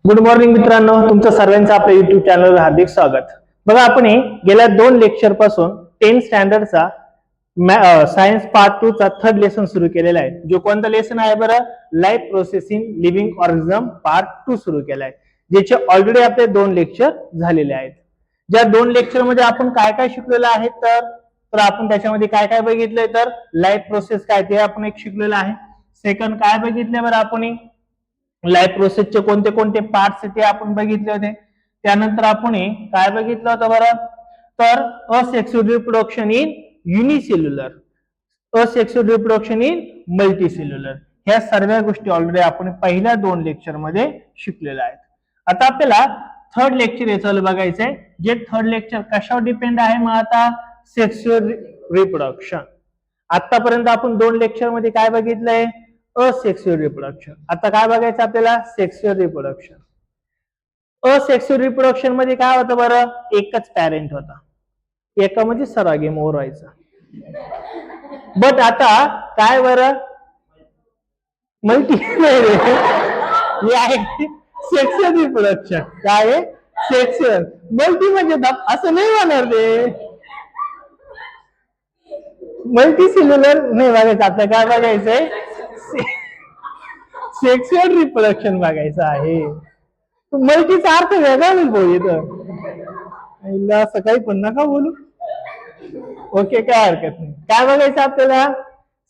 Good morning मित्रांनो, तुमचं सर्वांचं आपल्या युट्यूब चॅनलवर हार्दिक स्वागत. बघा, आपण गेल्या 2 लेक्चर पासून 10 स्टँडर्डचा सायन्स पार्ट 2 चा थर्ड लेसन सुरू केलेला आहे. जो कोणता लेसन आहे बरं? Life processing living organism part 2 सुरू केला आहे, ज्याचे ऑलरेडी आपले 2 लेक्चर झालेले आहेत. ज्या 2 लेक्चर मध्ये आपण काय काय शिकलेलं आहे तर आपण त्याच्यामध्ये काय काय बघितलंय तर लाईफ प्रोसेस काय ते आपण एक शिकलेलं आहे. सेकंड काय बघितले बरं आपण? लाईफ प्रोसेसचे कोणते कोणते पार्ट्स ते आपण बघितले होते. त्यानंतर आपण काय बघितलं होतं बरं? तर asexual reproduction in unicellular, asexual reproduction in multicellular, ह्या सर्व गोष्टी ऑलरेडी आपण पहिल्या 2 लेक्चर मध्ये शिकलेल्या आहेत. आता आपल्याला थर्ड लेक्चर याचं बघायचंय, जे थर्ड लेक्चर कशावर डिपेंड आहे? मग आता सेक्सुअल रिप्रोडक्शन. आतापर्यंत आपण 2 लेक्चर मध्ये काय बघितलंय? Asexual reproduction. आता काय बघायचं आपल्याला? Sexual reproduction. असेक्सुअल रिप्रोडक्शन मध्ये काय होतं बरं? एकच पॅरेंट होता, एकामध्ये सरागी मोर व्हायचा. बट आता काय बरं? Multi sexual reproduction. काय आहे? सेक्सुअल. मल्टी म्हणजे असं नाही होणार ते. मल्टी सेल्युलर नाही बघायचं आपल्याला. काय बघायचंय? सेक्सुअल रिप्रोडक्शन बघायचं आहे. मल्टीचा अर्थ वेगळा नाही भाऊ इथं. असं काही पण नका बोलू. ओके, काय हरकत नाही. काय बघायचं आपल्याला?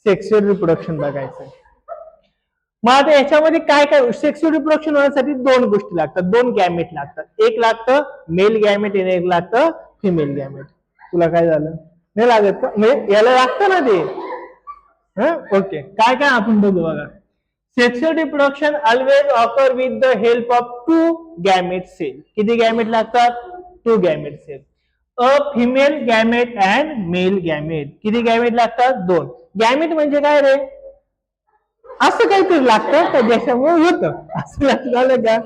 सेक्सुअल रिप्रोडक्शन बघायचं. मग आता याच्यामध्ये काय काय? सेक्सुअल रिप्रोडक्शन होण्यासाठी 2 गोष्टी लागतात, 2 गॅमेट लागतात. एक लागतं मेल गॅमेट आणि एक लागतं फिमेल गॅमेट. तुला काय झालं? नाही लागत का? म्हणजे याला लागतं ना ते. ओके, काय काय आपण बघू बघा. Sexual reproduction always occur with the help of 2 gamete cell. किती गॅमेट लागतात? 2 gamete cell. A female gamete and male gamete. किती गॅमेट लागतात? 2. गॅमेट म्हणजे काय रे? असं काहीतरी लागतं का ज्याच्यामुळे होतं. असं झालं का?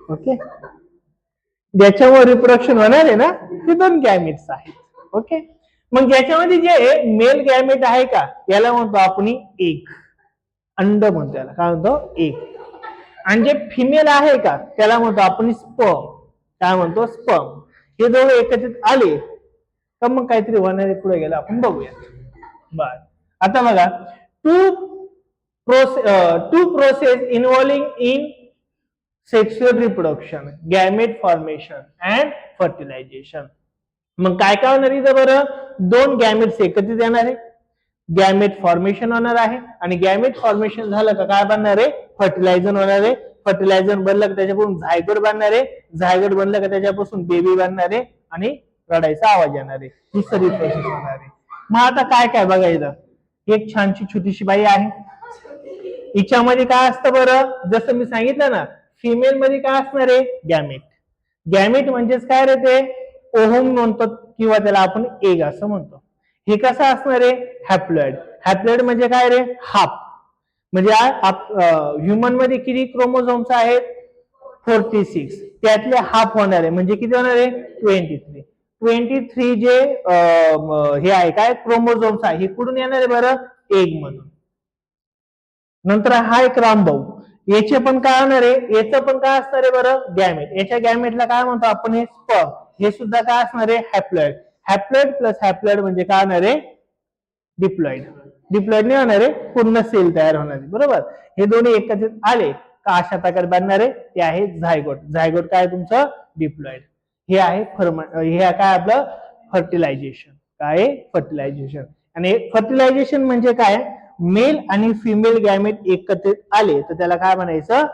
ओके, ज्याच्यामुळे रिप्रोडक्शन होणार आहे ना, ते 2 गॅमेट्स आहेत. ओके, मग ज्याच्यामध्ये जे मेल गॅमेट आहे का, याला म्हणतो आपण एग, अंड म्हणतो याला. काय म्हणतो? एग. आणि जे फिमेल आहे का, त्याला म्हणतो आपण स्पर्म. काय म्हणतो? स्पर्म. हे दोघं एकत्रित आले तर मग काहीतरी होणारे पुढे गेलं आपण बघूया. बर, आता बघा, two process involving in sexual reproduction, gamete formation and fertilisation. मग काय काय होणार इथं बरं? 2 गॅमेट्स एकत्रित येणार आहे, गॅमेट फॉर्मेशन होणार आहे. आणि गॅमेट फॉर्मेशन झालं का काय बनणार आहे? फर्टिलायझर होणार आहे. फर्टिलायझर बनलं का त्याच्यापासून झायगोट बनणार आहे. झायगोट बनलं का त्याच्यापासून बेबी बनणार आहे आणि रडायचा आवाज येणार आहे. ही सगळी प्रोसेस होणार आहे. मग आता काय काय बघायचं? एक छानशी छोटीशी बाई आहे. हिच्यामध्ये काय असतं बरं? जसं मी सांगितलं ना, फिमेल मध्ये काय असणार आहे? गॅमेट. गॅमेट म्हणजेच काय रे? ते ओव्हम म्हणतो किंवा त्याला आपण एग असं म्हणतो. हे कसं असणार आहे? हॅप्लॉइड. हॅप्लॉइड म्हणजे काय रे? हाफ. म्हणजे ह्युमन मध्ये किती क्रोमोझोम्स आहेत? 46. त्यातले हाफ होणार आहे, म्हणजे किती होणार आहे? 23. 23 जे हे आहे काय क्रोमोझोम्स आहे, हे कुठून येणार आहे बरं? एग मधून. नंतर हा एक रामभाऊ, याचे पण काय होणार आहे? याचं पण काय असणार आहे बरं? गॅमेट. याच्या गॅमेटला काय म्हणतो आपण? हे स्पर्म. हे सुद्धा काय असणार आहे? हॅप्लॉइड. हॅप्लॉइड प्लस हॅप्लॉइड म्हणजे काय होणार आहे? डिप्लॉइड. डिप्लॉइड नाही होणार आहे, पूर्ण सेल तयार होणार आहे. बरोबर. हे दोन्ही एकत्रित आले का अशा प्रकारे बनणार आहे, ते आहे झायगोट. झायगोट काय तुमचं? डिप्लॉइड. हे आहे हे काय आपलं? फर्टिलायझेशन. काय? फर्टिलायझेशन. आणि फर्टिलायझेशन म्हणजे काय? मेल आणि फिमेल गॅमेट एकत्रित आले तर त्याला काय म्हणायचं?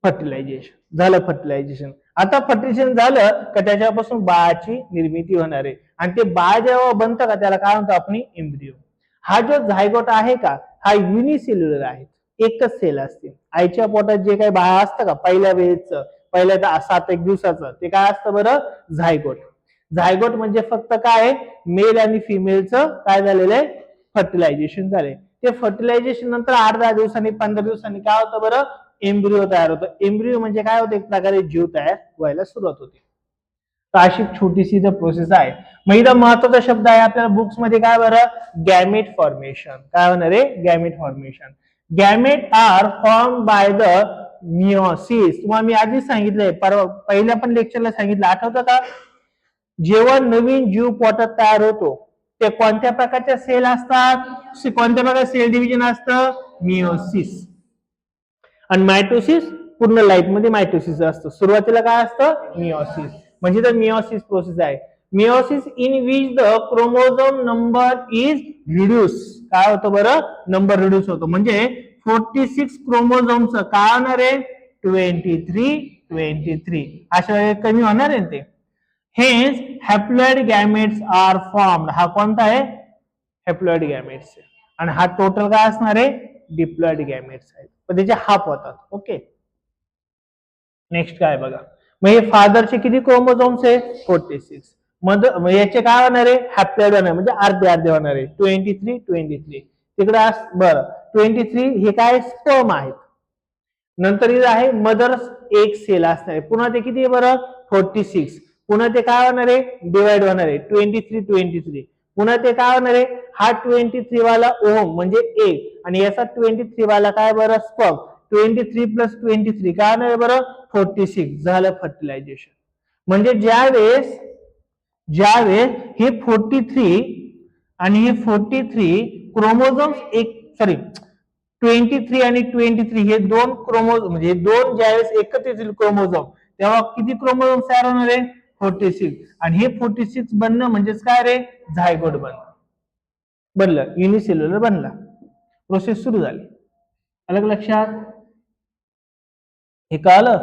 फर्टिलायझेशन. झालं फर्टिलायझेशन. आता फर्टिलायझेशन झालं का त्याच्यापासून बाळाची निर्मिती होणार आहे. आणि ते बाळ जेव्हा बनतं का त्याला काय म्हणतो आपण? एम्ब्रियो. हा जो झायगोट आहे का, हा युनिसेल्युलर आहे, एकच सेल असते. आईच्या पोटात जे काही बाळ असतं का पहिल्या वेळेचं, पहिल्या 7 दिवसाचं, ते काय असतं बरं? झायगोट. झायगोट म्हणजे फक्त काय? मेल आणि फिमेलचं काय झालेलं आहे? फर्टिलायझेशन झाले. ते फर्टिलायझेशन नंतर 8-10 दिवसांनी 15 दिवसांनी काय होतं बरं? एम्ब्रिओ तयार होतं. एम्ब्रिओ म्हणजे काय होतं? एक प्रकारे जीव तयार व्हायला सुरुवात होते. तर अशी छोटीशी प्रोसेस आहे. मग इथं महत्वाचा शब्द आहे आपल्याला बुक्स मध्ये काय बरं? Gamete formation. काय होणार आहे? Gamete formation. Gamete are form by the meiosis. तुम्हाला मी आधीच सांगितलंय, पहिल्या पण लेक्चरला सांगितलं, आठवतं का? जेव्हा नवीन जीव पोटात तयार होतो ते कोणत्या प्रकारच्या सेल असतात, कोणत्या प्रकारचे सेल डिव्हिजन असतं? मिओसिस. आणि मायटोसिस पूर्ण लाईफ मध्ये मायटोसिस असतं. सुरुवातीला काय असतं? मिओसिस. म्हणजे तर मिओसिस प्रोसेस आहे. Meiosis in which the chromosome number is reduce. काय होतं बरं? नंबर रिड्यूस होतो. म्हणजे 46 क्रोमोझोमचं काय होणार आहे? 23 अशा वेळेस कमी होणार आहे ते. Hence haploid gametes are formed. हा कोणता आहे? Haploid gametes. आणि हा टोटल काय असणार आहे? डिप्लॉइड गॅमेट्स आहेत. पण त्याचे हाफ होतात. ओके. नेक्स्ट काय बघा, मग हे फादरचे किती क्रोमोझोम्स आहे? 46. मग याचे काय होणार आहे? हॅप्लॉइड होणार, म्हणजे अर्धे अर्धे होणार आहे. 23. तिकडे बरं 23 हे काय? स्पर्म आहेत. नंतर इथं आहे मदर्स एक सेल असणार आहे. पुन्हा ते किती आहे बरं? 46. पुन्हा ते काय होणार आहे? डिवाइड होणार आहे. 23. पुन्हा ते काय होणार आहे? हा 23 वाला ओम म्हणजे एक, आणि याचा 23 वाला काय बरं? स्पर्म. 23 प्लस 23 काय होणार आहे बरं? 46. झालं फर्टिलायझेशन. म्हणजे ज्यावेळेस हे 43 आणि हे 43 क्रोमोझोम्स सॉरी 23 आणि 23 हे दोन क्रोमोझोम, म्हणजे दोन ज्यावेळेस एकत्र येतील क्रोमोझोम, तेव्हा किती क्रोमोझोम तयार होणार आहे? 46. आणि हे 46 बनणं म्हणजेच काय रे? झायगोट बनलं, युनिसेल्युलर बनला. प्रोसेस सुरू झाली. अलग लक्षात? हे कळलं?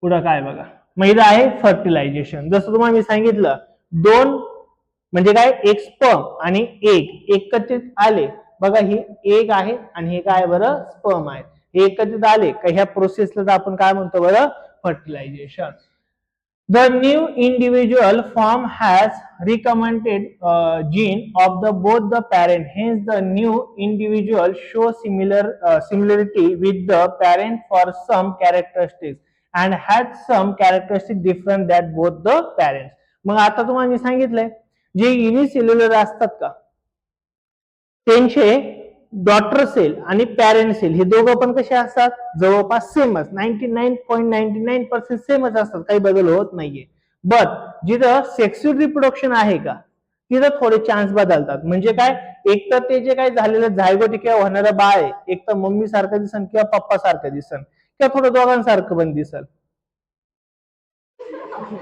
पुढं काय बघा, मग इथं आहे फर्टिलायझेशन. जसं तुम्हाला मी सांगितलं, दोन म्हणजे काय? एक स्पर्म आणि एक एकत्रित आले. बघा ही एक आहे आणि हे काय बरं? स्पर्म आहे. हे एकत्रित आले का ह्या प्रोसेसला आपण काय म्हणतो बरं? Fertilisation. The new individual form has recombinant gene of both the parent. Hence, the new individual shows similarity with the parent for some characteristics and has some characteristics different than both the parents. मग आता तुम्हाला मी सांगितलंय, जे unicellular असतात का त्यांचे daughter sale आणि parent sale हे दोघं पण कसे असतात? जवळपास सेमच. 99.99% सेमच असतात, काही बदल होत नाहीये. बट जिथं सेक्शुअल रिप्रोडक्शन आहे का तिथं थोडे चान्स बदलतात. म्हणजे काय? एक तर ते जे काही झालेलं झायगोट किंवा होणारं बाळ आहे, एक तर मम्मी सारखं दिसन किंवा पप्पा सारखं दिसन किंवा थोडं दोघांसारखं पण दिसल,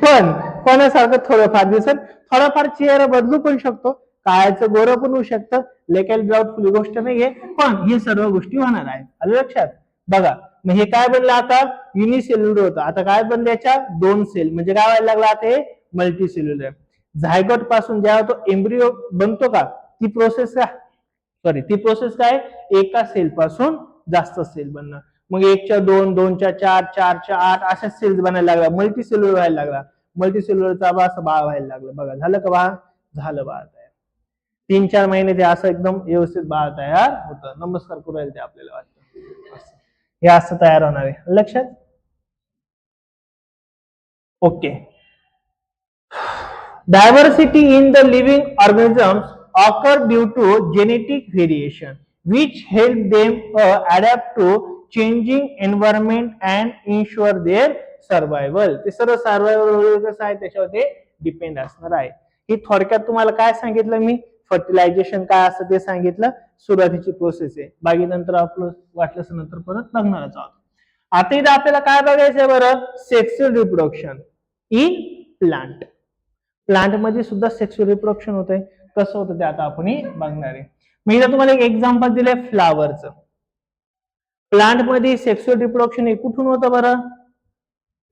पण कोणासारखं थोडंफार दिसल. थोडाफार चेहरा बदलू पण शकतो, काळाचं गोरं पण होऊ शकतं, लेकल डाऊटफुल गोष्ट नाहीये, पण हे सर्व गोष्टी होणार आहेत. आलं लक्षात? बघा मग हे काय बनलं आता? युनिसेल्युलर होतं, आता काय बनलं याच्या? दोन सेल, म्हणजे काय व्हायला लागला आता? हे मल्टी सेल्युलर. झायगोट पासून जेव्हा तो एम्ब्रिओ बनतो का ती प्रोसेस काय? एका सेल पासून जास्त सेल बनणं. मग 1च्या 2, 2च्या 4, 4च्या 8 अशा सेल्स बनायला लागला, मल्टी सेल्युलर व्हायला लागला. मल्टी सेल्युलरचा असं बाळ व्हायला लागलं. बघा झालं का बाळ? झालं बाळ तयार. 3-4 महिने ते असं एकदम व्यवस्थित बाळ तयार होतं. नमस्कार करू राहिले ते आपल्याला वाटतं. हे असं तयार होणार आहे. लक्षात? Okay. Diversity in the living organisms occur due to genetic variation, which help them adapt to changing environment and ensure their survival. ते सर्व सर्वायवल कसं आहे त्याच्यावर ते डिपेंड असणार आहे. ही थोडक्यात तुम्हाला काय सांगितलं मी? फर्टिलायझेशन काय असतं ते सांगितलं. सुरुवातीची प्रोसेस आहे, बाकी नंतर आपलं वाटलंच नंतर परत बघणारच आहोत. आता इथं आपल्याला काय बघायचंय बरं? Sexual reproduction in plant. Plant मध्ये सुद्धा सेक्शुअल रिप्रोडक्शन होतंय. कसं होतं ते आता आपण बघणार आहे. मी तुम्हाला एक एक्झाम्पल दिलंय फ्लावरचं. प्लांट मध्ये सेक्शुअल रिप्रोडक्शन हे कुठून होतं बरं?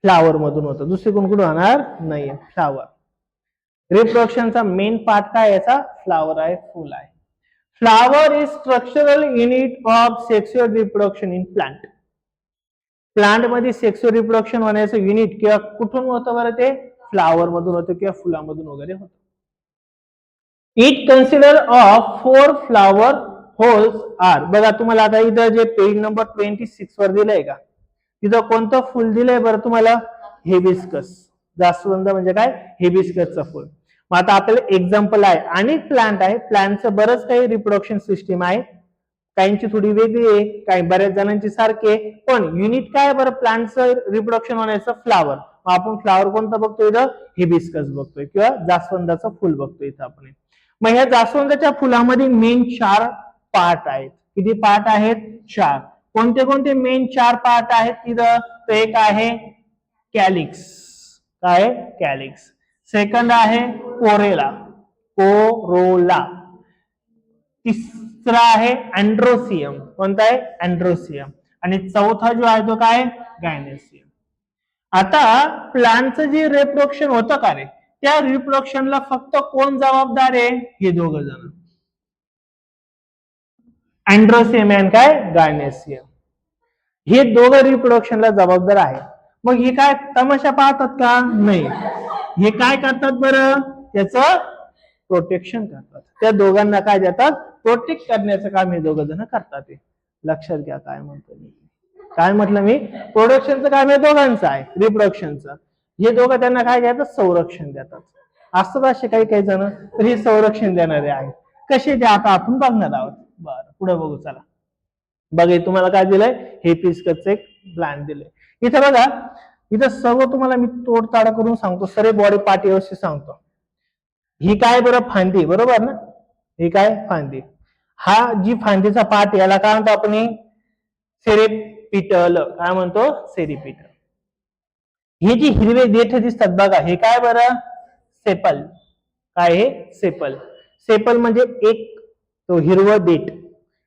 फ्लावर मधून होतं. दुसरे कुठून होणार नाहीये. फ्लावर रिप्रोडक्शनचा मेन पार्ट काय याचा? फ्लावर आहे, फुल आहे. Flower is structural unit of sexual reproduction in plant. Plant मध्ये सेक्शुअल रिप्रोडक्शन होण्याचं युनिट किंवा कुठून होतं बरं? ते फ्लावर मधून होतं किंवा फुलामधून वगैरे होतं. It consider of 4 flower whorls are. बघा तुम्हाला आता इथं जे पेज नंबर 26 वर दिलंय का, तिथं कोणतं फुल दिलंय बरं तुम्हाला? हेबिस्कस. जास्वंद म्हणजे काय? हेबिस्कसचं फुल. मग आता आपल्याला एक्झाम्पल आहे आणि प्लांट आहे. प्लांटचं बरंच काही रिप्रोडक्शन सिस्टीम आहे. काहींची थोडी वेगळी आहे, काही बऱ्याच जणांची सारखी आहे, पण युनिट काय बरं प्लांटचं रिप्रोडक्शन होण्याचं फ्लावर. मग आपण फ्लावर कोणता बघतोय इथं, हिबिस्कस बघतोय किंवा जास्वंदाचं फुल बघतोय इथं आपण. मग ह्या जास्वंदाच्या फुलामध्ये मेन 4 पार्ट आहेत. किती पार्ट आहेत? 4. कोणते कोणते मेन 4 पार्ट आहेत तिथं? तर एक आहे कॅलिक्स. काय? कॅलिक्स. सेकंड आहे कोरेला, कोरोला. तिसरा आहे अँड्रोसियम. कोणता आहे? अँड्रोसियम. आणि चौथा जो आहे तो काय? गायनेसियम. आता प्लांटचं जे रिप्रोडक्शन होतं का रे, त्या रिप्रोडक्शनला फक्त कोण जबाबदार आहे? हे दोघ जण, अँड्रोसियम आणि काय? गायनेसियम. हे दोघं रिप्रोडक्शनला जबाबदार आहे. मग हे काय तमाशा पाहतात का? नाही. हे काय करतात बरं? त्याचं प्रोटेक्शन करतात. त्या दोघांना काय देतात? प्रोटेक्ट करण्याचं काम हे दोघ जण करतात. लक्षात घ्या काय म्हणतो मी. काय म्हटलं मी? प्रोडक्शनचं काम हे दोघांचं आहे, रिप्रोडक्शनचं. हे दोघं त्यांना काय देतात? संरक्षण देतात. असतात असे काही काही जण, तर हे संरक्षण देणारे आहेत. कसे ते आता आपण बघणार आहोत. बरं, पुढे बघू चला. बघा तुम्हाला काय दिलंय? हिबिस्कसचं एक प्लांट दिलंय. इथं बघा, इथं सर्व तुम्हाला मी तोडताड करून सांगतो, सर्व बॉडी पार्ट व्यवस्थित सांगतो. ही काय बरं? फांदी, बरोबर ना? ही काय? फांदी. हा जी फांदीचा पार्ट याला काय म्हणतो आपण? सेरिपिटल. काय म्हणतो? सेरिपिटल. हे जी हिरवे देठ दिसतात बघा, हे काय बरं? सेपल. काय हे? सेपल. सेपल म्हणजे एक तो हिरवं देठ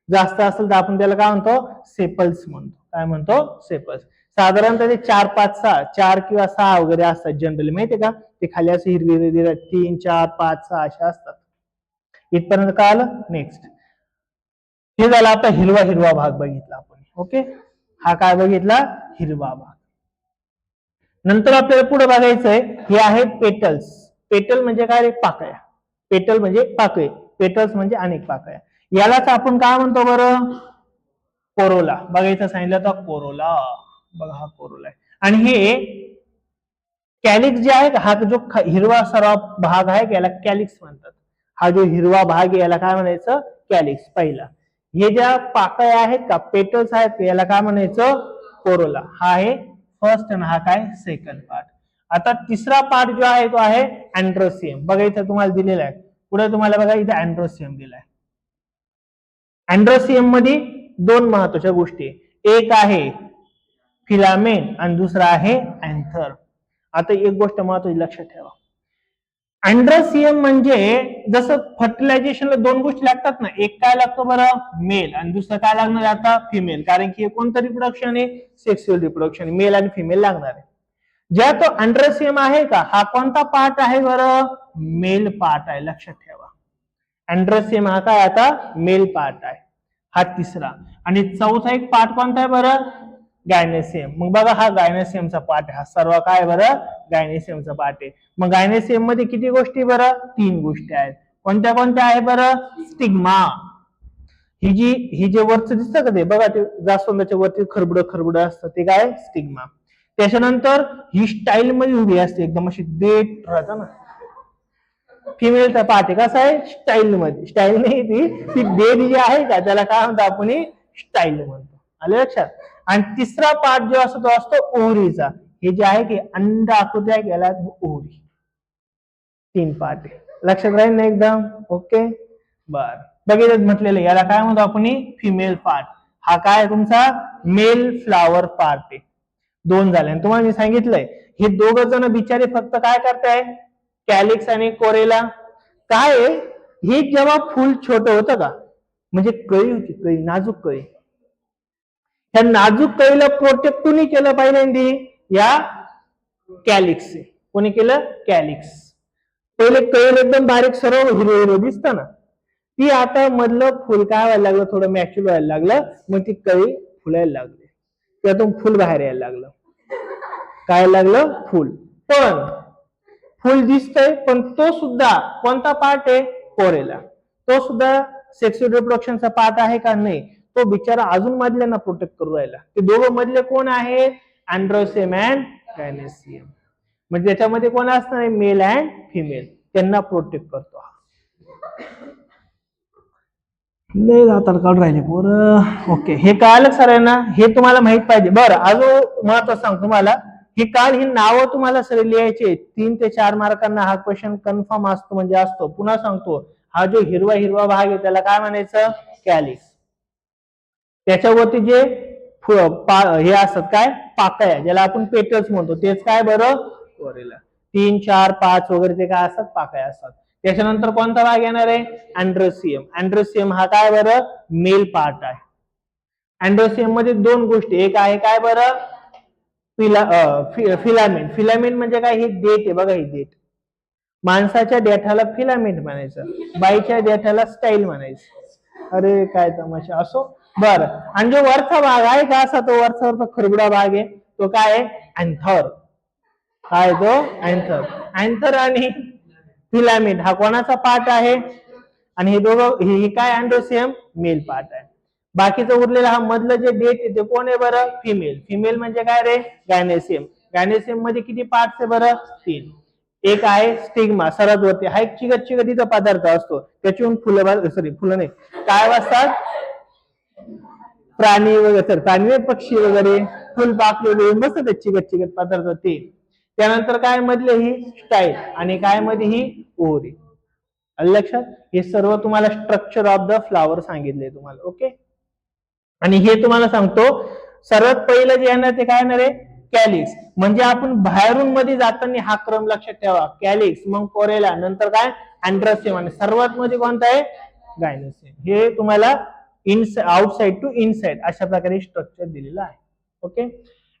जास्त असेल तर आपण त्याला काय म्हणतो? सेपल्स म्हणतो. काय म्हणतो? सेपल्स. साधारणतः ते 4, 5, 6, 4 किंवा 6 वगैरे असतात जनरली, माहितीये का? ते खाली असे हिरवे 3, 4, 5, 6 असे असतात. इथपर्यंत काय आलं? नेक्स्ट. हे झालं आता हिरवा हिरवा भाग बघितला आपण. ओके, हा काय बघितला? हिरवा भाग. नंतर आपल्याला पुढे बघायचंय, हे आहेत पेटल्स. पेटल म्हणजे काय रे? पाकळ्या. पेटल म्हणजे पाकळी, पेटल्स म्हणजे अनेक पाकळ्या. यालाच आपण काय म्हणतो बरं? कोरोला. बघायचं सांगितलं तर कोरोला. बघा हा कोरोला आहे. आणि हे कॅलिक्स जे आहे, हा जो हिरवा सर्व भाग आहे याला कॅलिक्स म्हणतात. हा जो हिरवा भाग आहे याला काय म्हणायचं? कॅलिक्स. पहिला. हे ज्या पाकळ्या आहेत का, पेटल्स आहेत, याला काय म्हणायचं? कोरोला. हा आहे फर्स्ट आणि हा काय? Second part. आता तिसरा पार्ट जो आहे तो आहे अँड्रोसियम. बघा इथं तुम्हाला दिलेला आहे. पुढे तुम्हाला बघा इथे अँड्रोसियम दिलाय. अँड्रोसियम मध्ये 2 महत्वाच्या गोष्टी, एक आहे फिलामेंट आणि दुसरा आहे अँथर. आता एक गोष्ट महत्वाची लक्षात ठेवा. अँड्रोसियम म्हणजे जसं फर्टिलायझेशनला 2 गोष्टी लागतात ना, एक काय लागतो बरं? मेल, आणि दुसरं काय लागणार आता? फिमेल. कारण की हे कोणतं रिप्रोडक्शन आहे? Sexual reproduction. मेल आणि फिमेल लागणार आहे. ज्या तो अँड्रोसियम आहे का, हा कोणता पार्ट आहे बरं? मेल पार्ट आहे. लक्षात ठेवा. अँड्रोसियम हा काय आता? मेल पार्ट आहे. हा तिसरा. आणि चौथा एक पार्ट कोणता आहे बरं? गायनेसियम. मग बघा हा गायनेसियमचा पार्ट आहे. हा सर्व काय बरं? गायनेसियमचा पार्ट आहे. मग गायनेसियम मध्ये किती गोष्टी बरं? 3 गोष्टी आहेत. कोणत्या कोणत्या आहे बरं? स्टिग्मा. ही जे वरचं दिसतं का ते बघा, ते जास्वंदाच्या वरती खरबड असतं ते काय? स्टिग्मा. त्याच्यानंतर ही स्टाईल मध्ये उभी असते, एकदम अशी देठ राहतं ना. फिमेलचा पार्ट आहे, कसा आहे? स्टाईल मध्ये. स्टाईल नाही, ती देठ जी आहे का त्याला काय म्हणतो आपण? स्टाईल म्हणतो. आलं लक्षात? आणि तिसरा पार्ट जो असतो तो असतो ओव्हरीचा. हे जे आहे की अंड आकृती आहे याला ओव्हरी. 3 पार्ट आहे. लक्षात राहील ना एकदम? ओके, बर. बघितलं म्हटलेलं याला काय म्हणतो आपण? Female part. हा काय तुमचा? मेल फ्लावर पार्ट आहे. 2 झाले. आणि तुम्हाला मी सांगितलंय हे दोघं जण बिचारे फक्त काय करताय? कॅलिक्स आणि कोरेला. काय हे जेव्हा फुल छोटं होतं का, म्हणजे कळी होती, कळी, नाजूक कळी, ह्या नाजूक कळीला प्रोटेक्ट कोणी केलं पहिल्यांदी? या कॅलिक्स. कोणी केलं? कॅलिक्स. पहिले कळी एकदम बारीक सरळ हिरव दिसतं ना, ती आता मधलं फुल काय व्हायला लागलं? थोडं मॅच्युअर व्हायला लागलं. मग ती कळी फुलायला लागली, त्यातून फुल बाहेर यायला लागलं. काय लागलं? फुल. पण फुल दिसतंय, पण तो सुद्धा कोणता पार्ट आहे? कोरेला. तो सुद्धा सेक्सुअल रिप्रोडक्शनचा पार्ट आहे का? नाही. तो बिचारा अजून मधल्यांना प्रोटेक्ट करू राहिला. ते दोघं मधले कोण आहेत? Androecium and gynoecium. म्हणजे त्याच्यामध्ये कोण असणार? Male and female. त्यांना प्रोटेक्ट करतो. लय दातार काढून राहिले पोरं. ओके, हे कळालं सरांना, हे तुम्हाला माहित पाहिजे. बरं, अजून महत्वाचं सांगतो तुम्हाला, ही ही नावं तुम्हाला सर लिहायचे. 3 ते 4 मार्कांना हा क्वेश्चन कन्फर्म असतो, म्हणजे असतो. पुन्हा सांगतो, हा जो हिरवा हिरवा भाग आहे त्याला काय म्हणायचं? कॅलिक्स. त्याच्यावरती जे हे असतात काय? पाकळ्या, ज्याला आपण पेटल्स म्हणतो, तेच काय बरं? कोरेला. 3, 4, 5 वगैरे ते काय असतात? पाकळ्या असतात. त्याच्यानंतर कोणता भाग येणार आहे? अँड्रोसियम. अँड्रोसियम हा काय बरं? मेल पार्ट आहे. अँड्रोसियम मध्ये 2 गोष्टी, एक आहे काय बरं? फिलामेंट. फिलामेंट म्हणजे काय? ही देठ आहे बघा, ही देठ. माणसाच्या देठाला फिलामेंट म्हणायचं, बाईच्या देठाला स्टाईल म्हणायचं. अरे काय तमाशा. असो. बर, आणि जो वरचा भाग आहे का, असा तो वरचा खरबुडा भाग आहे, तो काय आहे? अँथर. काय तो? अँथर. अँथर आणि फिलामेंट हा कोणाचा पार्ट आहे? आणि हे दोघं, हे काय? अँड्रोसियम मेल पार्ट आहे. बाकीचं उरलेला हा मधलं जे डेट आहे ते कोण आहे बरं? फिमेल. फिमेल म्हणजे काय रे? गायनेसियम. गायनेसियम मध्ये किती पार्ट आहे बरं? 3. एक आहे स्टिग्मा, सरळ वरती हा एक चिकट चिकटीचा पदार्थ असतो, त्याच्याहून फुलं, सॉरी फुलं नाही, काय वाजतात? प्राणी वगैरे, प्राणी पक्षी वगैरे, फुलपाखरू वगैरे मस्त ते चिकट चिकट पदार्थ ते. त्यानंतर काय मधले? ही स्टाईल. आणि काय मध्ये? ही ओरी. लक्षात? हे सर्व तुम्हाला स्ट्रक्चर ऑफ द फ्लावर सांगितले तुम्हाला. ओके, आणि हे तुम्हाला सांगतो, सर्वात पहिलं जे येणार ते काय येणार आहे? कॅलिक्स. म्हणजे आपण बाहेरून मध्ये जाताना हा क्रम लक्षात ठेवा, कॅलिक्स, मग कोरेला, नंतर काय? अँड्रोसियम, आणि सर्वात मध्ये कोणता आहे? गायनोसियम. हे तुम्हाला आउटसाइड टू इनसाइड अशा प्रकारे स्ट्रक्चर दिलेलं आहे. Okay,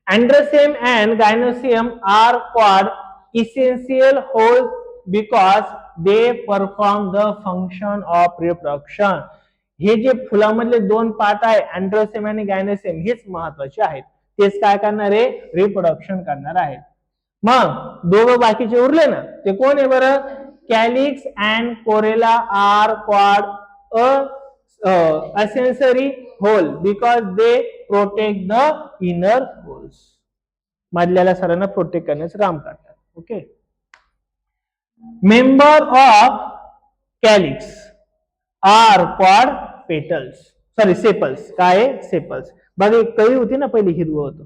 androecium and gynoecium are called essential whorl because they perform the function of reproduction. हे जे फुलामधले 2 पार्ट आहे, अँड्रोसियम आणि गायनोसियम, हेच महत्वाचे आहेत. तेच काय करणार आहे? रिप्रोडक्शन करणार आहेत. मग दोघं बाकीचे उरले ना, ते कोण आहे बरं? Calyx and corolla are called accessory whorl because they protect the inner whorls. मधल्याला सरांना प्रोटेक्ट करण्याचं काम करतात. Okay, member of calyx are called petals, sorry sepals. काय? सेपल्स. बघा, एक कळी होती ना पहिली, हिरवं होतं,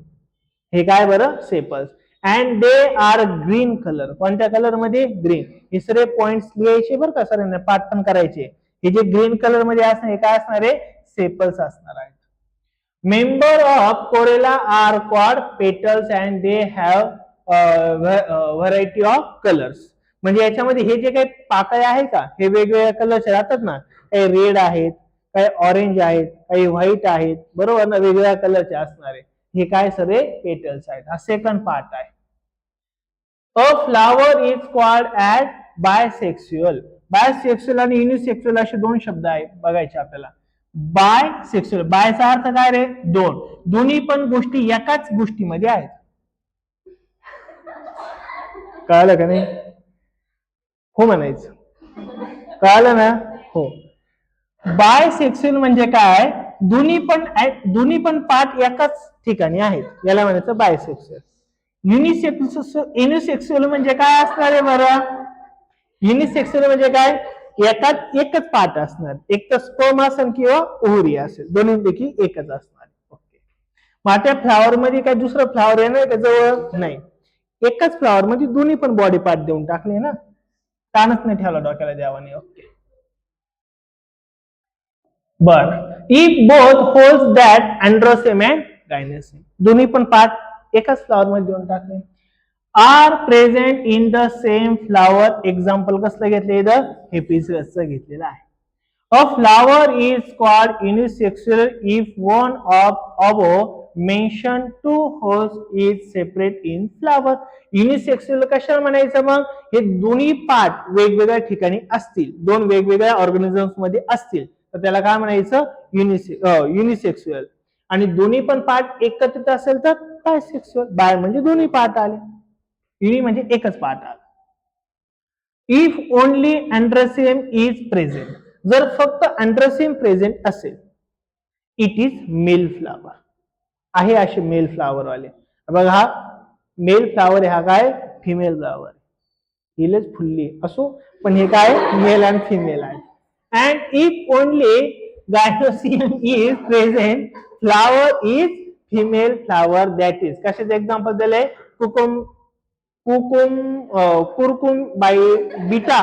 हे काय बरं? Sepals. And they are green colour. कोणत्या कलर मध्ये? ग्रीन. हे सगळे पॉइंट्स लिहायचे बरं का सरांना, पाठ पण करायचे. हे जे ग्रीन कलर मध्ये असणार, हे काय असणार आहे? सेपल्स असणार आहेत. Member of corolla are called petals and they have variety of colours. म्हणजे याच्यामध्ये हे जे काही पाकळ्या आहे का, हे वेगवेगळ्या कलरचे राहतात ना, काही रेड आहेत, काही ऑरेंज आहेत, काही व्हाईट आहेत, बरोबर ना, वेगवेगळ्या कलरचे असणारे, हे काय सगळे पेटल्स आहेत. हा सेकंड पार्ट आहे. A flower is called as bisexual. Bisexual आणि युनिसेक्सुअल असे 2 शब्द आहेत बघायचे आपल्याला. बायसेक्सुअल, बायचा अर्थ काय रे? 2. दोन्ही पण गोष्टी एकाच गोष्टीमध्ये आहेत. कळालं का नाही? हो म्हणायचं. कळालं ना? हो. बायसेक्सुअल म्हणजे काय? दोन्ही पण पार्ट एकाच ठिकाणी आहेत, याला म्हणायचं बायसेक्सुअल. युनिसेक्सुअल म्हणजे काय असणार आहे बरं? युनिसेक्सुअल म्हणजे काय? एकच पार्ट असणार, एक तर स्पर्म असेल किंवा ओव्हरी असेल, दोन्हीपैकी एकच असणार. ओके, मग त्या फ्लावर मध्ये काय दुसरं फ्लावर येणार का जवळ? नाही. एकच फ्लावर मध्ये दोन्ही पण बॉडी पार्ट देऊन टाकले ना, ताणच नाही ठेवला डोक्याला देवाने. ओके, बर, if both whorls that androecium and gynoecium, दोन्ही पण पार्ट एकाच फ्लावर मध्ये देऊन टाकले, are present in the same flower. Example कसलं घेतलं? इथं हेपिसकसचं घेतलेलं आहे. A flower is called unisexual if one of above mention 2 whorls is separate in flower. Unisexual कशाला म्हणायचं? मग हे दोन्ही पार्ट वेगवेगळ्या ठिकाणी असतील, 2 वेगवेगळ्या ऑर्गॅनिझम्स मध्ये असतील, तर त्याला काय म्हणायचं? युनिसेक्सुअल. आणि दोन्ही पण पार्ट एकत्रित असेल तर बायसेक्सुअल. बाय म्हणजे दोन्ही पार्ट आले, युनि म्हणजे एकच पार्ट आला. इफ ओनली अँड्रोसियम इज प्रेझेंट, जर फक्त अँड्रोसियम प्रेझेंट असेल, इट इज मेल फ्लावर. आहे असे मेल फ्लावर वाले. बघा, हा मेल फ्लावर आहे, हा काय? Female flower. हिलेच फुल्ली असो, पण हे काय? मेल अँड फिमेल आहे. And if only Gynosium is present. Flower is female flower. That is कशाचे एक्झाम्पल दिले? Kurkumbh by beta.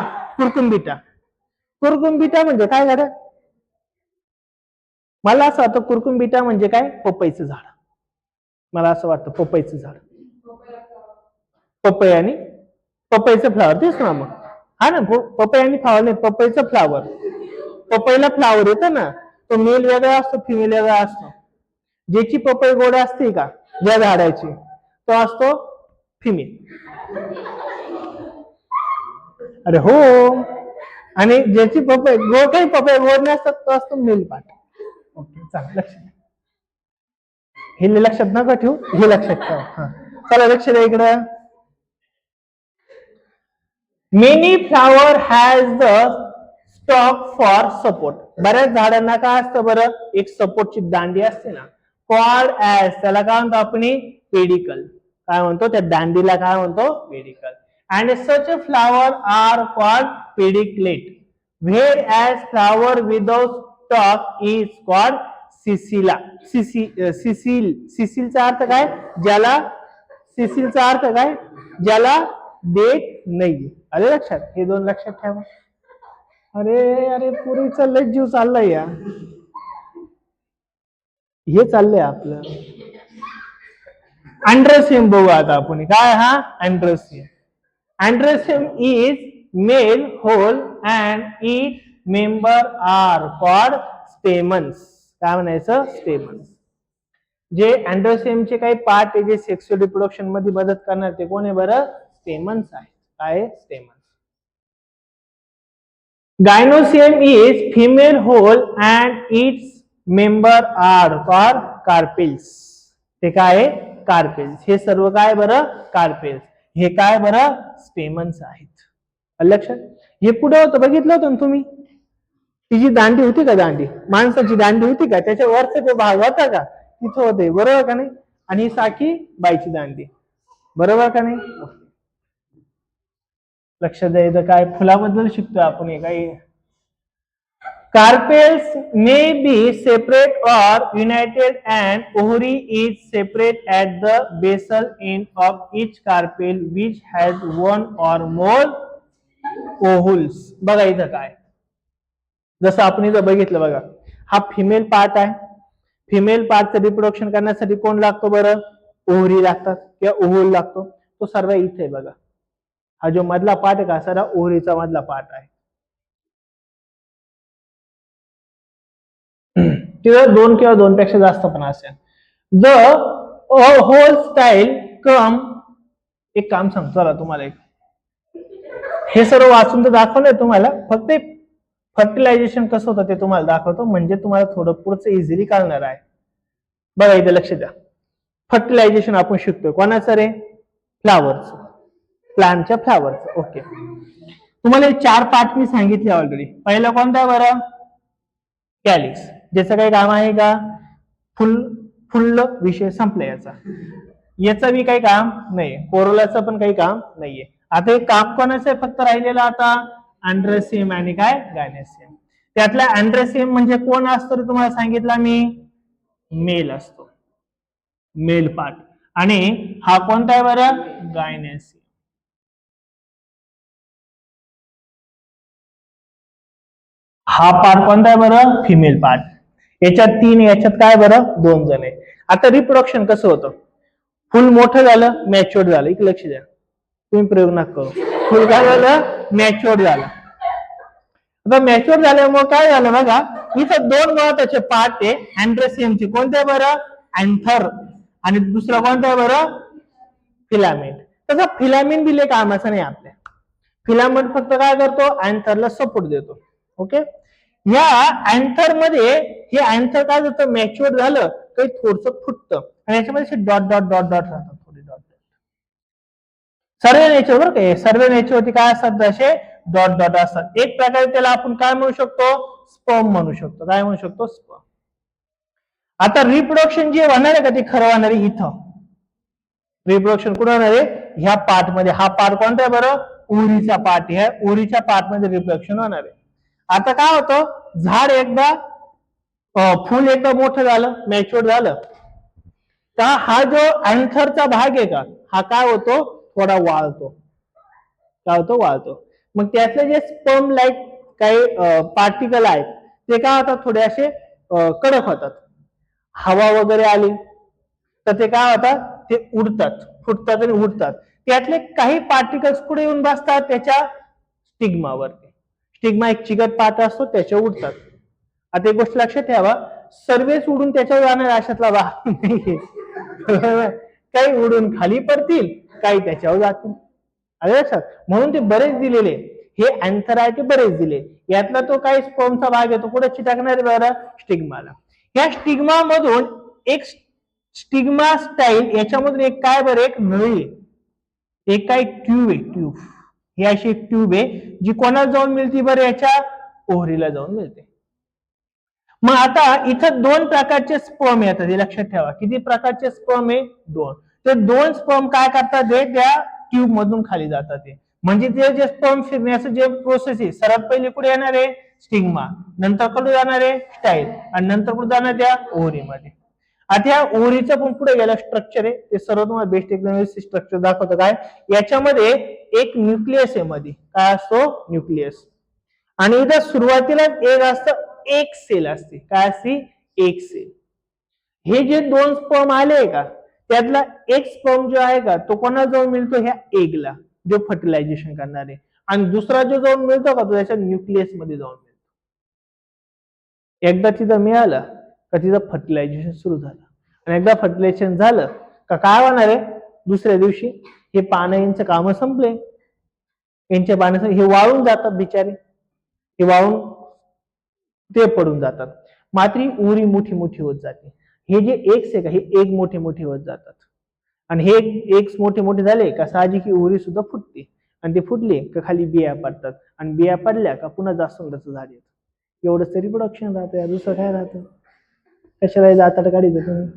Kurkumbh beta म्हणजे काय झालं? मला असं वाटतं कुरकुम बीटा म्हणजे काय? पपईचं झाड. मला असं वाटतं पपईचं झाड. पपई आणि पपईचं फ्लावर तेच ना मग. हा ना, पपई आणि फ्लावर नाही, पपईचं फ्लावर. पपईला फ्लावर येतं ना, तो मेल वेगळा असतो, फिमेल वेगळा असतो. ज्याची पपई गोड असते का, ज्या झाडाची, तो असतो फिमेल. अरे हो. आणि ज्याची पपई गोड नसतात, तो असतो मेल पार्ट. ओके, चांगलं लक्षात. हे लक्षात नका ठेवू, हे लक्षात ठेवा. हा, चला लक्ष द्या इकडं. Many flower has the stock for support. बऱ्याच झाडांना काय असतं बरं? एक सपोर्टची दांडी असते ना, कॉल्ड ॲज, त्याला काय म्हणतो आपण? पेडिकल. काय म्हणतो त्या दांडीला? काय म्हणतो? Pedicel. And such flower are called pedicellate. Whereas flower without stalk is called sessile. सिसिलचा अर्थ काय? ज्याला, सिसिलचा अर्थ काय? ज्याला देठ नाही. अरे लक्षात, हे दोन लक्षात ठेवा. अरे पुरीचा लय जीव चाललाय या. हे चाललंय आपलं. अँड्रोसियम बघू आता आपण. काय हा? Androecium. Androecium is male whorl and it member are called stamens. काय म्हणायचं? स्टेमन्स. जे अँड्रोसियमचे काही पार्ट आहे जे सेक्सुअल रिप्रोडक्शन मध्ये मदत करणार, ते कोण आहे बरं? स्टेमन्स आहे. काय? Stamens. Gynosium is female whole and its member are called carpels. ते काय? कार्पेल्स. हे सर्व काय बरं? कार्पेल्स. हे काय बरं? स्टेमन्स आहेत. लक्षात. हे पुढे होतं, बघितलं होतं ना तुम्ही? ती जी दांडी होती का, दांडी माणसाची दांडी होती का, त्याच्या वरचा जो भाग होता का, तिथं होते. बरोबर का नाही? आणि ही साखी बाईची दांडी. बरोबर का नाही? लक्ष द्यायचं. काय फुलाबद्दल शिकतोय आपण. हे काही कार्पेल्स मे बी सेपरेट और United and ovary is separate at the basal end of each carpel which has one or more ovules. बघा इथं काय, जसं आपण इथं बघितलं बघा, हा फिमेल पार्ट आहे. फिमेल पार्टचं रिप्रोडक्शन करण्यासाठी कोण लागतो बरं? ओव्हरी लागतात किंवा ओव्हल लागतो. तो सर्व इथे बघा. हा जो मधला पार्ट आहे का, सारा ओव्हरीचा मधला पार्ट आहे. तिथं दोन किंवा दोन पेक्षा जास्त पण असेल. द होल स्टाईल कम. एक काम सांगतो चला तुम्हाला, एक हे सर्व वाचून तर दाखवलंय तुम्हाला, फक्त फर्टिलायझेशन कसं होतं ते तुम्हाला दाखवतो, म्हणजे तुम्हाला थोडं पुढचं इझिली कळणार आहे. बघा इथे लक्ष द्या. फर्टिलायझेशन आपण शिकतोय कोणाचं रे? फ्लावरचं, प्लांटच्या फ्लावरचं. ओके, तुम्हाला 4 पार्ट मी सांगितले ऑलरेडी. पहिलं कोणता बरं? कॅलिक्स. ज्याचं काही काम आहे का? फुल विषय संपला याचा. याचं बी काही काम नाही. कोरोलाचं पण काही काम नाहीये. आता हे काम कोणाचं फक्त राहिलेलं आता? अँड्रोसियम आणि काय? गायनेसियम. त्यातला अँड्रोसियम म्हणजे कोण असतो तुम्हाला सांगितलं मी? मेल असतो, मेल पार्ट. आणि हा कोणता आहे बरं? गायनेसियम. हा पार्ट कोणता आहे बरं? Female part. याच्यात 3, याच्यात काय बरं? 2 जण आहे. आता रिप्रोडक्शन कसं होतं? फुल मोठं झालं, मॅच्युअर्ड झालं. इकडे लक्ष द्या, तुम्ही प्रयोग नका करू. फुल काय झालं? मॅच्युअर्ड झालं. आता मॅच्युअर्ड झाल्यामुळे काय झालं बघा, इथं 2 महत्वाचे पार्ट आहे अँड्रोसियमचे. कोणते बरं? अँथर. आणि दुसरा कोणता आहे बरं? फिलामेंट. तसं फिलामेंट दिले कामाचं नाही आपल्या. फिलामेंट फक्त काय करतो? अँथरला सपोर्ट देतो. ओके, या अँथर मध्ये हे अँथर काय होतं? मॅच्युअर झालं काही थोडंसं फुटतं आणि याच्यामध्ये डॉट डॉट डॉट डॉट राहतात, थोडी डॉट. सर्व नेचर बरं काय, सर्व नेचरवरती काय असतात? असे डॉट डॉट असतात. एक प्रकारे त्याला आपण काय म्हणू शकतो? स्पर्म म्हणू शकतो. काय म्हणू शकतो? स्पर्म. आता रिप्रोडक्शन जे होणार आहे का, ते खरं होणार आहे इथं. रिप्रोडक्शन कुठं होणार आहे? ह्या पार्ट मध्ये. हा पार्ट कोणता आहे बरं? ओव्हरीचा पार्ट. ह्या ओव्हरीच्या पार्ट मध्ये रिप्रोडक्शन होणार आहे. आता काय होतं? झाड एकदा फुल एकदा मोठं झालं, मॅच्युअर झालं, तर हा जो अँथरचा भाग आहे का, हा काय होतो, थोडा वाळतो. काय होतो, वाळतो. मग त्यातले जे स्पर्म लाईक काही पार्टिकल आहेत ते काय होतात, थोडे असे कडक होतात. हवा वगैरे आली तर ते काय होतात, ते उडतात, फुटतात आणि उडतात. त्यातले काही पार्टिकल्स पुढे येऊन बसतात त्याच्या स्टिग्मावरती. स्टिग्मा एक चिकट पार्ट असतो, त्याच्या उडतात. आता एक गोष्ट लक्षात ठेवा, सर्वेच उडून त्याच्यावर जाणार अशातला भाग नाहीये. काही उडून खाली पडतील, काही त्याच्यावर जातील. आलं लक्षात? म्हणून ते बरेच दिलेले, हे अँथर आहे ते बरेच दिले. यातला तो काही स्पर्मचा भाग आहे तो कुठे चिटकणार बरं, स्टिग्माला. या स्टिग्मा मधून एक स्टिग्मा स्टाईल, याच्यामधून एक काय बरं, एक नळी आहे, एक काय ट्यूब आहे, ट्यूब. ही अशी एक ट्यूब आहे जी कोणाला जाऊन मिळते बरं, याच्या ओव्हरीला जाऊन मिळते. मग आता इथं दोन प्रकारचे स्पर्म येतात, हे लक्षात ठेवा. किती प्रकारचे स्पर्म आहे, दोन. ते दोन स्पर्म काय करतात, ते त्या ट्यूब मधून खाली जातात. ते म्हणजे ते जे स्पर्म फिरण्याचं जे प्रोसेस आहे, सर्वात पहिले कुठे येणार आहे, स्टिग्मा, नंतर कुठे जाणार आहे, स्टाईल, आणि नंतर कुठे जाणार त्या ओव्हरीमध्ये. आता या ओव्हरीचं पण पुढे गेलं स्ट्रक्चर आहे, ते सर्व तुम्हाला बेस्ट एकदम स्ट्रक्चर दाखवतं. काय याच्यामध्ये एक न्यूक्लियस आहे मध्ये, काय असतो, न्यूक्लियस. आणि इथं सुरुवातीला एक असतं, एक सेल असते. काय असते, एक सेल. हे जे दोन स्पर्म आले का, त्यातला एक स्पर्म जो आहे का, तो कोणाला जाऊन मिळतो, ह्या एगला, जो फर्टिलायझेशन करणार आहे. आणि दुसरा जो जाऊन मिळतो का, तो त्याच्या न्यूक्लियस मध्ये जाऊन मिळतो. एकदा तिथं मिळालं का तिथं फर्टिलायझेशन सुरू झालं. आणि एकदा फर्टिलायझेशन झालं का काय होणार आहे, दुसऱ्या दिवशी हे पानं यांचं काम संपले, यांच्या पानं हे वाळून जातात बिचारे, हे वाळून ते पडून जातात. मात्र उरी मोठी मोठी होत जाते. हे जे एक्स आहे का, हे एक मोठे मोठे होत जातात. आणि हे एक्स मोठे मोठे झाले का साहजिक उरी सुद्धा फुटते. आणि ते फुटले का खाली बिया पडतात. आणि बिया पडल्या का पुन्हा जास्वंदाचं झाड येतं. एवढंच तरी प्रोडक्शन राहतं, दुसरं काय राहतं. कशाला जातात गाडी तुम्ही,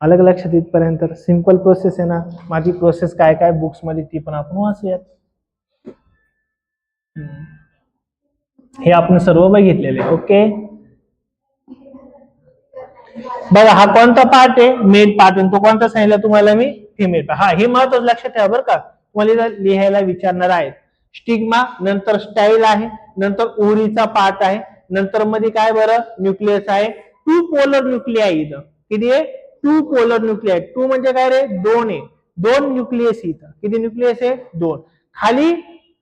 अलग लक्षात इथपर्यंत सिंपल प्रोसेस आहे ना. माझी प्रोसेस काय काय बुक्स मध्ये ती पण आपण वाचूयात. हे आपण सर्व बघितलेले. ओके, बघा हा कोणता पार्ट आहे, मेल पार्ट. तो कोणता सांगितलं तुम्हाला मी, फिमेल पार्ट. हा हे महत्वाचं लक्षात ठेवा बरं का, तुम्हाला लिहायला विचारणार आहे. स्टिग्मा, नंतर स्टाईल आहे, नंतर ओव्हरीचा पार्ट आहे, नंतर मध्ये काय बरं, न्यूक्लियस आहे. टू पोलर न्यूक्लिया इथं किती आहे, टू पोलर न्यूक्लिया. टू म्हणजे काय रे, दोन आहे, दोन न्यूक्लियस इथं. किती न्यूक्लियस आहे, दोन. खाली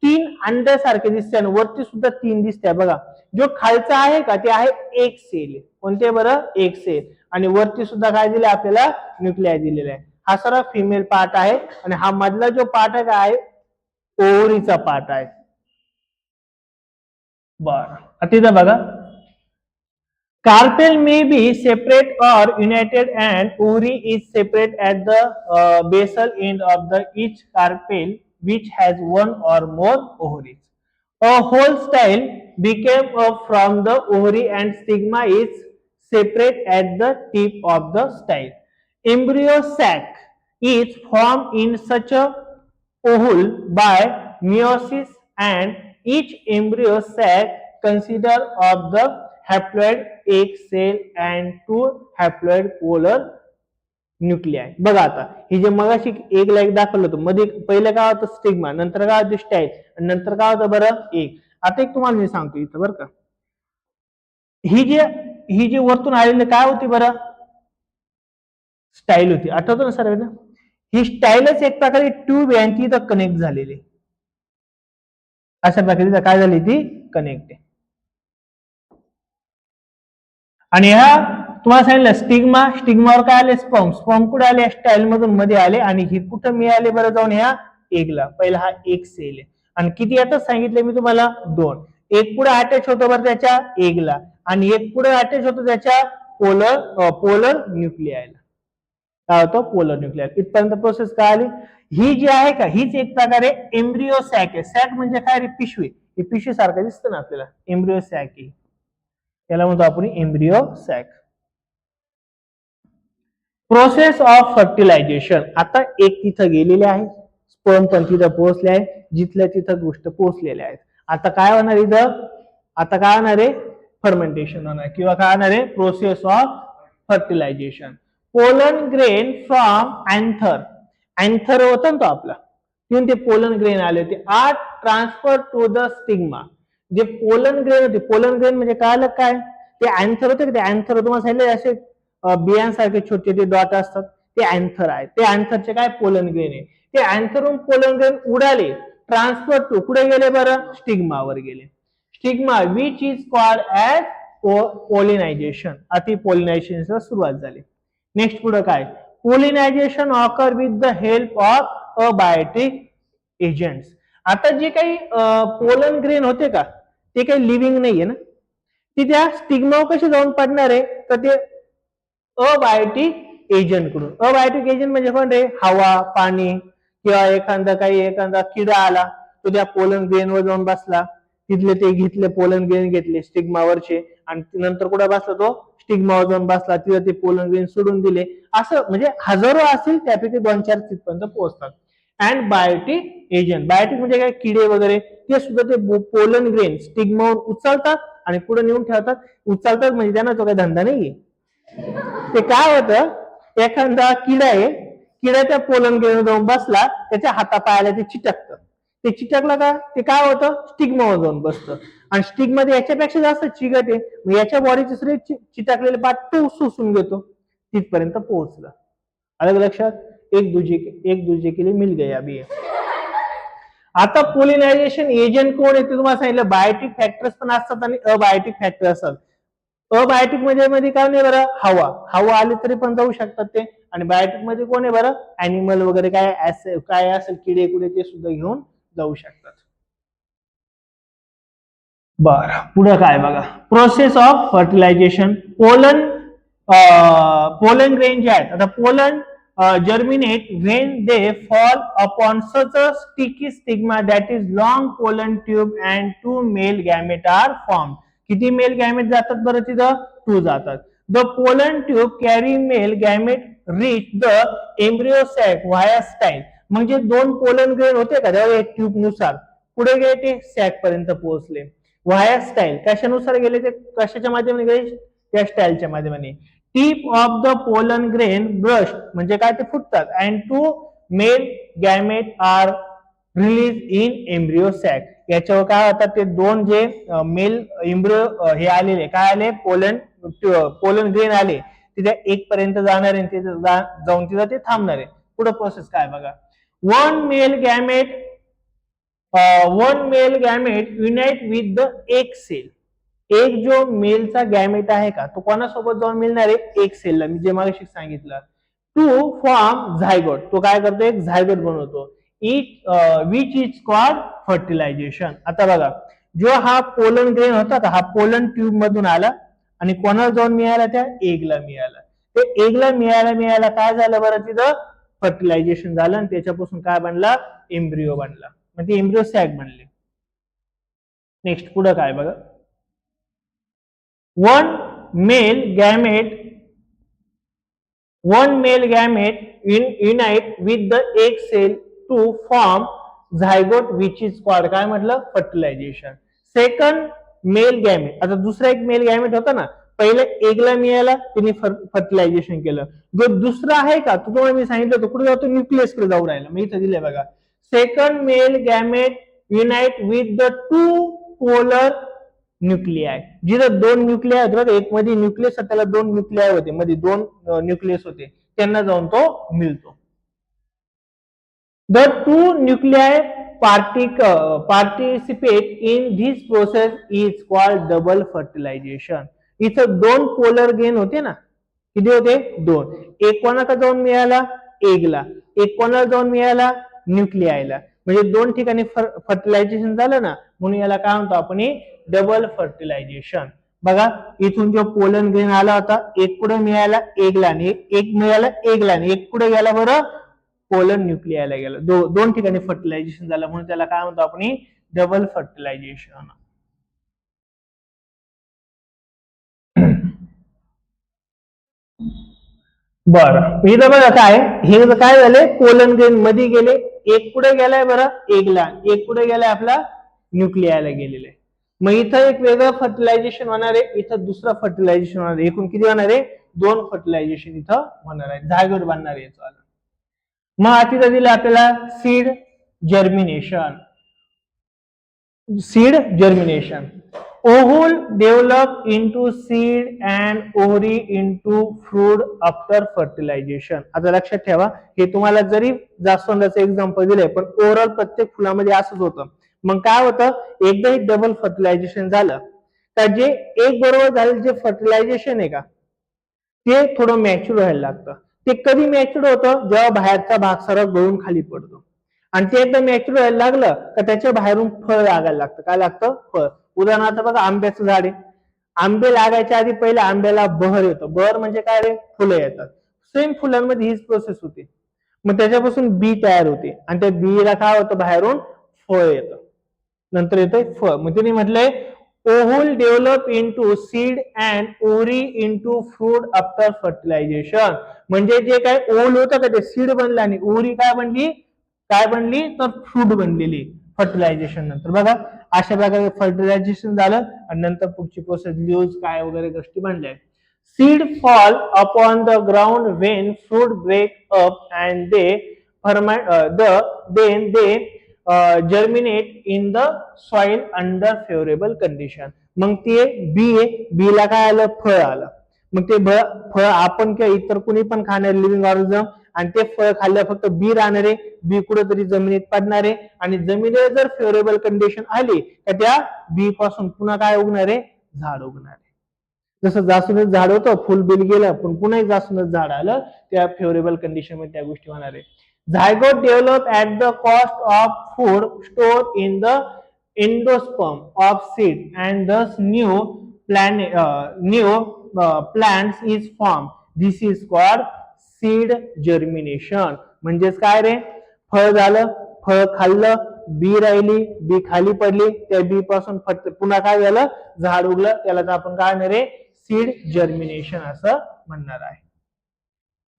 तीन अंड्यासारखे दिसते आणि वरती सुद्धा तीन दिसते बघा. जो खालचा आहे का, ते आहे एक सेल. कोणते बरं, एक सेल. आणि वरती सुद्धा काय दिले आपल्याला, न्यूक्लिया दिलेला आहे. हा सर्व फिमेल पार्ट आहे. आणि हा मधला जो पार्ट आहे काय, ओव्हरीचा पार्ट आहे. बरं, तिथं बघा, carpel may be separate or united and ovary is separate at the basal end of the each carpel which has one or more ovaries. A whole style became from the ovary and stigma is separate at the tip of the style. Embryo sac is formed in such a ovule by meiosis and each embryo sac consists of the haploid egg cell and two haploid polar Nucleya. बघा आता हे जे मगाशी एक like दाखवलं होतं, मध्ये पहिलं काय होतं, स्टिग्मा, नंतर काय होतं, स्टाईल, आणि नंतर काय होतं बरं, एक. आता एक तुम्हाला मी सांगतो इथं बरं का, ही जी वरतून आलेली काय होती बरं, स्टाईल होती. आठवतं ना सर, ही स्टाईलच एक प्रकारे ट्यूब आहे आणि ती इथं कनेक्ट झालेली. अशा प्रकारे काय झाली, ती कनेक्ट आहे. आणि ह्या तुम्हाला सांगितलं स्टिग्मा, स्टिग्मावर काय आले, स्पर्म, स्पर्म कुठे आले, स्टाईल मधून मध्ये आले. आणि हे कुठं मिळाले बरं, जाऊन ह्या एगला. पहिला हा एक सेल आहे. आणि किती येतात सांगितले मी तुम्हाला, दोन. एक पुढे अटॅच होतो बरं त्याच्या एगला, आणि एक पुढे अटॅच होतो त्याच्या पोलर न्यूक्लियाला. काय होतं, पोलर न्यूक्लिया. इथपर्यंत प्रोसेस काय आली. ही जी आहे का, हीच एक प्रकारे एम्ब्रियो सॅक आहे. सॅक म्हणजे काय रे, पिशवी. ही पिशवी सारखं दिसतं ना आपल्याला, एम्ब्रियो सॅक आहे, त्याला म्हणतो आपण embryo sac. Process of fertilisation. आता एक तिथं गेलेले आहे, स्पर्म पण तिथं पोहोचले आहे, जिथल्या तिथं गोष्ट पोहोचलेल्या आहेत. आता काय होणार इथं, आता काय होणार आहे, फर्मेंटेशन होणार किंवा काय होणार आहे process of fertilisation. Pollen grain from anther, anther होता ना तो आपला, तिथून ते पोलन ग्रेन आले होते, are transfer to the stigma. जे पोलन ग्रेन होते, पोलन ग्रेन म्हणजे काय आलं काय, ते अँथर होते का, ते अँथर तुम्हाला सांगितलं असे बियांसारखे छोटे छोटे डॉट असतात, ते अँथर आहे. ते अँथरचे काय पोलन ग्रेन आहे. ते अँथरहून पोलन ग्रेन उडाले, ट्रान्सफर टू कुठे गेले बरं, स्टिग्मावर गेले. Stigma which is called as pollination, अति पोलिनायझेशन सुरुवात झाली. नेक्स्ट पुढे काय, pollination occur with the help of abiotic agents. आता जे काही पोलन ग्रेन होते का, ते काही लिव्हिंग नाहीये ना, ती त्या स्टिग्मा कशी जाऊन पडणार आहे, तर ते अबायोटिक एजंट कडून. अबायोटिक एजंट म्हणजे कोण रे, हवा, पाणी किंवा एखादा किडा आला, तो त्या पोलन ग्रेन वर जाऊन बसला, तिथले ते घेतले पोलन ग्रेन घेतले स्टिग्मावरचे, आणि नंतर कुठे बसला तो स्टिग्मावर जाऊन बसला, तिथे ते पोलन ग्रेन सोडून दिले. असं म्हणजे हजारो असतील, त्यापैकी 2-4 तिथपर्यंत पोहोचतात. अँड बायोटिक एजंट, बायोटिक म्हणजे काय, किडे वगैरे, ते सुद्धा ते पोलन ग्रेन स्टिग्मावर उचलतात आणि पुढे नेऊन ठेवतात. उचलतात म्हणजे त्यांना तो काही धंदा नाहीये. ते काय होतं, एखादा किडा आहे, किडा त्या पोलन ग्रेन जाऊन बसला, त्याच्या हातापायाला ते चिटकतं, ते चिटकलं का ते काय होतं, स्टिग्मावर जाऊन बसतं, आणि स्टिग्मा याच्यापेक्षा जास्त चिकट आहे, याच्या बॉडीचे सगळे चिटकलेले पार्ट तो शोषून घेतो, तिथपर्यंत पोहोचलं. अलग लक्षात, एक दूजे के लिए मिल गया अभी. आता पोलिनायझेशन एजंट कोण आहे ते तुम्हाला सांगितलं, बायोटिक फॅक्टर्स पण असतात आणि अबायोटिक फॅक्टर असतात. अबायोटिक मध्ये काय नाही बरं, हवा आली तरी पण जाऊ शकतात ते, आणि बायोटिक मध्ये कोण आहे बरं, अॅनिमल वगैरे काय असेल, किडे कुडे, ते सुद्धा घेऊन जाऊ शकतात. बरं, पुढे काय बघा, process of fertilisation. Pollen grain जे आहेत, आता pollen germinate when they fall upon such a sticky stigma that is long pollen tube and 2 male gamete are formed. किती मेल गॅमेट जातात बरं तिथं, 2 जातात. The pollen tube carry male gamete reach the embryo sac via style. म्हणजे 2 pollen grain होते का, तेव्हा tube नुसार पुढे गेले, ते सॅक पर्यंत पोहोचले. व्हाया स्टाईल कशानुसार गेले, ते कशाच्या माध्यमाने गेले, त्या स्टाईलच्या माध्यमाने. Tip of the pollen grain brush म्हणजे काय, ते फुटतात. And 2 male gamete are release in embryo sac. याच्यावर काय होतात, ते 2 जे मेल एम्ब्रियो हे आलेले काय आले, पोलन ग्रेन आले, तिथे 1 पर्यंत जाणार आहे, तिथे जाऊन तिथं ते थांबणार आहे. पुढे प्रोसेस काय बघा, one male gamete unite with the एक सेल. एक जो मेलचा गॅमेट आहे का, तो कोणासोबत जाऊन मिळणार आहे, एक सेलला, मी जे मागाशी सांगितलं. टू फॉर्म झायगोट, तो काय करतो, एक झायगोट बनवतो. Which is called fertilization. आता बघा, जो हा पोलन ग्रेन होता का, हा पोलन ट्यूब मधून आला आणि कोणाला जाऊन मिळाला, त्या एगला मिळाला. ते एगला मिळायला काय झालं बरं, तिथं फर्टिलायझेशन झालं, आणि त्याच्यापासून काय बनला, एम्ब्रिओ बनला, म्हणजे एम्ब्रिओ सॅक बनले. नेक्स्ट पुढे काय बघा, one male gamete unite with the egg cell to form zygote which is called काय म्हटलं, फर्टिलायझेशन. सेकंड मेल गॅमेट, आता दुसरा एक मेल गॅमेट होता ना, पहिले एगला मिळाला, त्यांनी फर्टिलायझेशन केलं. जो दुसरा आहे का, तो तुम्हाला मी सांगितलं होतं, कुठे जातो, न्यूक्लियस कडे जाऊ राहिला, मी इथे दिले बघा. Second mail gamete unite with the 2 polar nuclei. जिथं 2 न्यूक्लियाय होते, एक मध्ये न्यूक्लियस, त्याला 2 न्यूक्लियाय होते, मध्ये 2 न्यूक्लियस होते, त्यांना जाऊन तो मिळतो. The 2 nuclei participate in this process is called double fertilization. इथं 2 पोलर गेन होते ना, किती होते, 2. एक कोणाला जाऊन मिळाला, एगला, एक कोणाला जाऊन मिळाला, न्यूक्लियायला, म्हणजे 2 ठिकाणी फर्टिलायझेशन झालं ना, म्हणून याला काय म्हणतो आपण, डबल फर्टिलायझेशन. बघा, इथून जो पोलन ग्रेन आला होता, एक पुढे मिळाला एगला, एक मिळाला एगला, एक पुढे गेला बरं, पोलन न्यूक्लियाला गेला. 2 ठिकाणी फर्टिलायझेशन झालं, म्हणून त्याला काय म्हणतो आपण, डबल फर्टिलायझेशन. बरं, इथं बघा काय, हे काय झाले, पोलन ग्रेन मध्ये गेले, एक पुढे गेलाय बरं एगला, एक पुढे गेलाय आपला न्यूक्लियाला गेलेले. मग इथं एक वेगळं फर्टिलायझेशन होणार आहे, इथं दुसरं फर्टिलायझेशन होणार आहे. एकूण किती होणार आहे? 2 फर्टिलायझेशन इथं होणार आहे, झायगोट बनणार आहे याचं. मग तिथं दिलं आपल्याला seed germination. Seed germination. Ovule develop into seed and ovary into fruit after fertilization. आता लक्षात ठेवा, हे तुम्हाला जरी जास्वंदाचं एक्झाम्पल दिलंय पण ओव्हरऑल प्रत्येक फुलामध्ये असंच होतं. मग काय होतं, एकदा हे डबल फर्टिलायझेशन झालं तर जे एक बरोबर झालेलं जे फर्टिलायझेशन आहे का ते थोडं मॅच्युअर व्हायला लागतं. ते कधी मॅच्युअर होतं, जेव्हा बाहेरचा भाग सारा गळून खाली पडतो आणि ते एकदम मॅच्युअर व्हायला लागलं का त्याच्या बाहेरून फळ लागायला लागतं. काय लागतं? फळ. उदाहरणार्थ बघा, आंब्याचं झाड आहे, आंबे लागायच्या आधी पहिले आंब्याला बहर येतो. बहर म्हणजे काय रे? फुलं येतात. सेम फुलांमध्ये हीच प्रोसेस होते. मग त्याच्यापासून बी तयार होते आणि त्या बीला काय होतं, बाहेरून फळ येतं, नंतर येतंय फळ. मग त्यांनी म्हटलंय oval develop into seed and ओरी इनटू फ्रूट आफ्टर फर्टिलायझेशन. म्हणजे जे काय ओव्हल होतं का ते सीड बनलं आणि ओरी काय बनली? काय बनली? तर फ्रूट बनलेली फर्टिलायझेशन नंतर. बघा अशा प्रकारे फर्टिलायझेशन झालं आणि नंतर पुढची प्रोसेस लीव्हज काय वगैरे गोष्टी बनल्या. Seed fall upon the ground when fruit break up and they then they germinate in the soil under favorable condition. मग ते बी आहे, बीला काय आलं? फळ आलं. मग ते फळ आपण किंवा इतर कुणी पण खाणार लिव्हिंग ऑर्गॅनिझम आणि ते फळ खाल्लं फक्त बी राहणार आहे. बी कुठेतरी जमिनीत पडणार आहे आणि जमिनीला जर फेवरेबल कंडिशन आली तर त्या बी पासून पुन्हा काय उगणार आहे? झाड उगणार आहे. जसं जास्वंदाचं झाड होतं, फुल बिल गेलं पण पुन्हा एक जास्वंदाचं झाड आलं, त्या फेवरेबल कंडिशन मध्ये त्या गोष्टी होणार आहे. Zygote develop at the cost of food stored in the endosperm of seed and thus new plants is formed. This is called seed germination. म्हणजेच काय रे? फळ झालं, फळ खाल्लं, बी राहिली, बी खाली पडली, त्या बी पासून पुन्हा काय झालं? झाड उगलं. त्याला आपण काय म्हणणार आहे? सीड जर्मिनेशन असं म्हणणार आहे.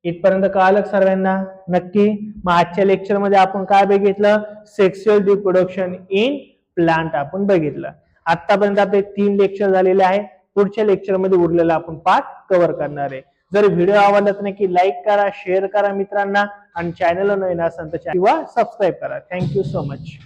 इथपर्यंत कळालं सर्वांना? नक्की. मग आजच्या लेक्चर मध्ये आपण काय बघितलं? सेक्शुअल रिप्रोडक्शन इन प्लांट आपण बघितलं. आतापर्यंत आपले 3 लेक्चर झालेले आहे. पुढच्या लेक्चर मध्ये उरलेला आपण पार्ट कव्हर करणार आहे. जर व्हिडिओ आवडला तर नक्की लाईक करा, शेअर करा मित्रांना आणि चॅनलला नवीन असाल तर किंवा सबस्क्राईब करा. Thank you so much.